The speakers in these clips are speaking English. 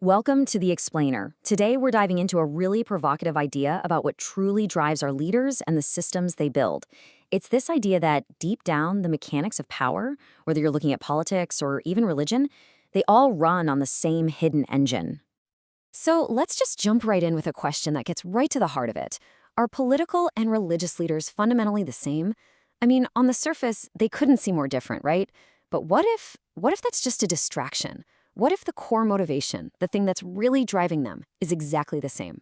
Welcome to The Explainer. Today we're diving into a really provocative idea about what truly drives our leaders and the systems they build. It's this idea that deep down, the mechanics of power, whether you're looking at politics or even religion, they all run on the same hidden engine. So let's just jump right in with a question that gets right to the heart of it. Are political and religious leaders fundamentally the same? I mean, on the surface, they couldn't seem more different, right? But what if that's just a distraction? What if the core motivation, the thing that's really driving them, is exactly the same?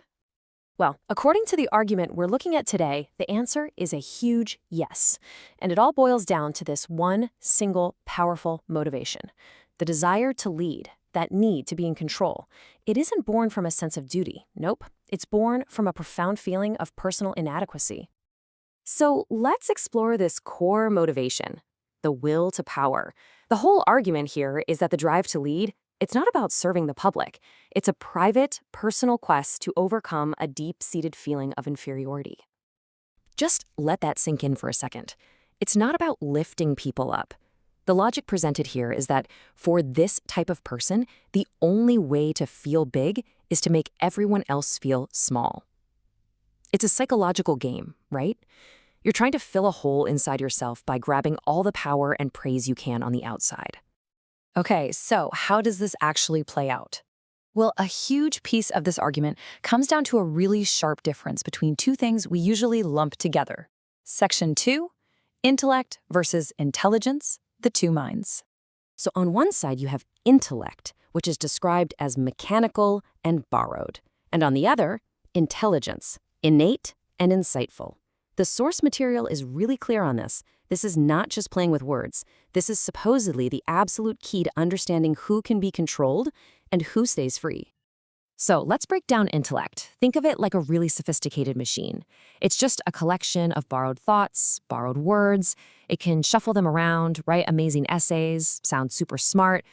Well, according to the argument we're looking at today, the answer is a huge yes. And it all boils down to this one single powerful motivation: the desire to lead, that need to be in control. It isn't born from a sense of duty. Nope. It's born from a profound feeling of personal inadequacy. So let's explore this core motivation, the will to power. The whole argument here is that the drive to lead, it's not about serving the public. It's a private, personal quest to overcome a deep-seated feeling of inferiority. Just let that sink in for a second. It's not about lifting people up. The logic presented here is that for this type of person, the only way to feel big is to make everyone else feel small. It's a psychological game, right? You're trying to fill a hole inside yourself by grabbing all the power and praise you can on the outside. Okay, so how does this actually play out? Well, a huge piece of this argument comes down to a really sharp difference between two things we usually lump together. Section 2, intellect versus intelligence, the two minds. So on one side, you have intellect, which is described as mechanical and borrowed. And on the other, intelligence, innate and insightful. The source material is really clear on this. This is not just playing with words. This is supposedly the absolute key to understanding who can be controlled and who stays free. So let's break down intellect. Think of it like a really sophisticated machine. It's just a collection of borrowed thoughts, borrowed words. It can shuffle them around, write amazing essays, sound super smart.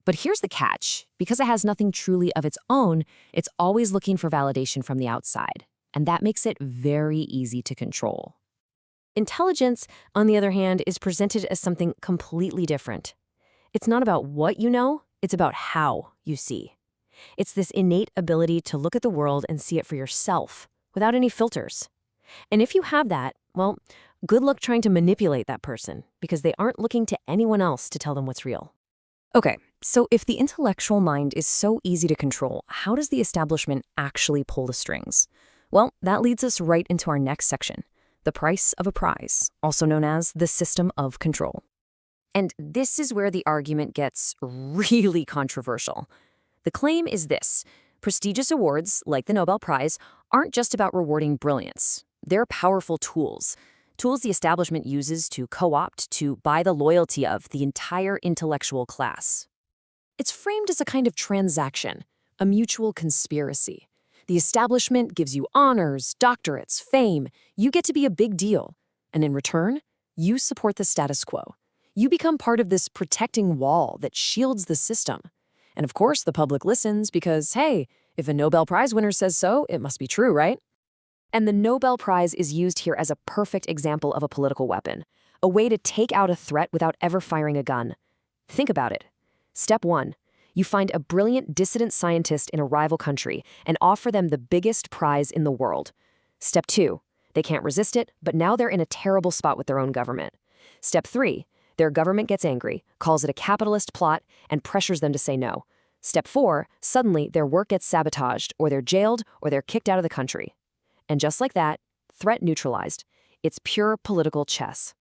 But here's the catch. Because it has nothing truly of its own, it's always looking for validation from the outside. And that makes it very easy to control. Intelligence, on the other hand, is presented as something completely different. It's not about what you know, it's about how you see. It's this innate ability to look at the world and see it for yourself, without any filters. And if you have that, well, good luck trying to manipulate that person, because they aren't looking to anyone else to tell them what's real. Okay, so if the intellectual mind is so easy to control, how does the establishment actually pull the strings? Well, that leads us right into our next section, the price of a prize, also known as the system of control. And this is where the argument gets really controversial. The claim is this: prestigious awards, like the Nobel Prize, aren't just about rewarding brilliance. They're powerful tools the establishment uses to co-opt, to buy the loyalty of the entire intellectual class. It's framed as a kind of transaction, a mutual conspiracy. The establishment gives you honors, doctorates, fame. You get to be a big deal. And in return, you support the status quo. You become part of this protecting wall that shields the system. And of course, the public listens because, hey, if a Nobel Prize winner says so, it must be true, right? And the Nobel Prize is used here as a perfect example of a political weapon, a way to take out a threat without ever firing a gun. Think about it. Step 1. You find a brilliant dissident scientist in a rival country and offer them the biggest prize in the world. Step 2. They can't resist it, but now they're in a terrible spot with their own government. Step 3. Their government gets angry, calls it a capitalist plot, and pressures them to say no. Step 4. Suddenly, their work gets sabotaged, or they're jailed, or they're kicked out of the country. And just like that, threat neutralized. It's pure political chess.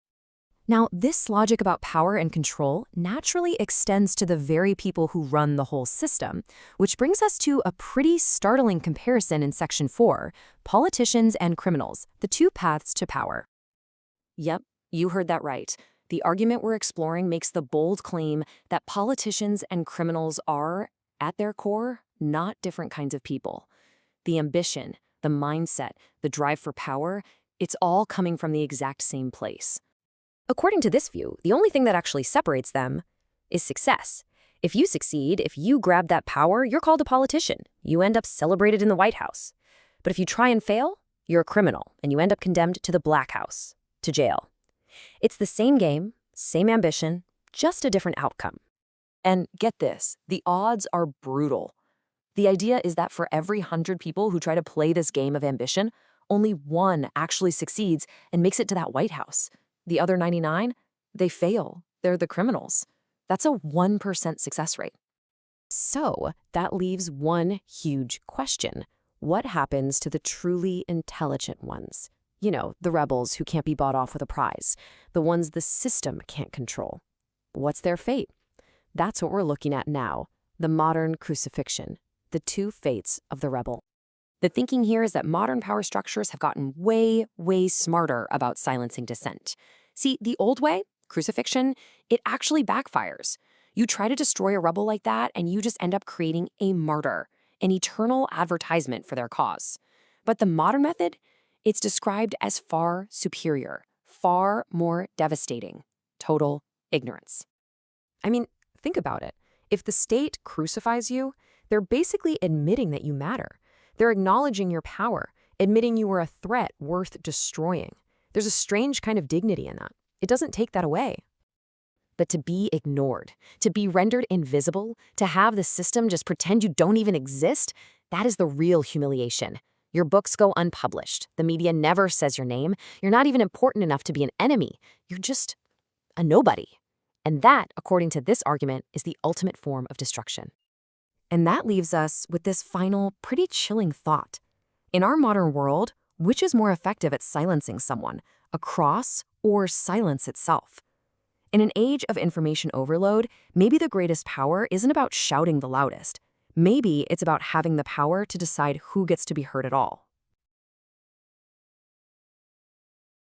Now, this logic about power and control naturally extends to the very people who run the whole system, which brings us to a pretty startling comparison in Section 4, politicians and criminals, the two paths to power. Yep, you heard that right. The argument we're exploring makes the bold claim that politicians and criminals are, at their core, not different kinds of people. The ambition, the mindset, the drive for power, it's all coming from the exact same place. According to this view, the only thing that actually separates them is success. If you succeed, if you grab that power, you're called a politician. You end up celebrated in the White House. But if you try and fail, you're a criminal, and you end up condemned to the Black House, to jail. It's the same game, same ambition, just a different outcome. And get this, the odds are brutal. The idea is that for every 100 people who try to play this game of ambition, only one actually succeeds and makes it to that White House. The other 99, they fail. They're the criminals. That's a 1% success rate. So that leaves one huge question. What happens to the truly intelligent ones? You know, the rebels who can't be bought off with a prize, the ones the system can't control. What's their fate? That's what we're looking at now, the modern crucifixion, the two fates of the rebel. The thinking here is that modern power structures have gotten way, way smarter about silencing dissent. See, the old way, crucifixion, it actually backfires. You try to destroy a rebel like that, and you just end up creating a martyr, an eternal advertisement for their cause. But the modern method, it's described as far superior, far more devastating, total ignorance. I mean, think about it. If the state crucifies you, they're basically admitting that you matter. They're acknowledging your power, admitting you were a threat worth destroying. There's a strange kind of dignity in that. It doesn't take that away. But to be ignored, to be rendered invisible, to have the system just pretend you don't even exist, that is the real humiliation. Your books go unpublished. The media never says your name. You're not even important enough to be an enemy. You're just a nobody. And that, according to this argument, is the ultimate form of destruction. And that leaves us with this final, pretty chilling thought. In our modern world, which is more effective at silencing someone, a cross or silence itself? In an age of information overload, maybe the greatest power isn't about shouting the loudest. Maybe it's about having the power to decide who gets to be heard at all.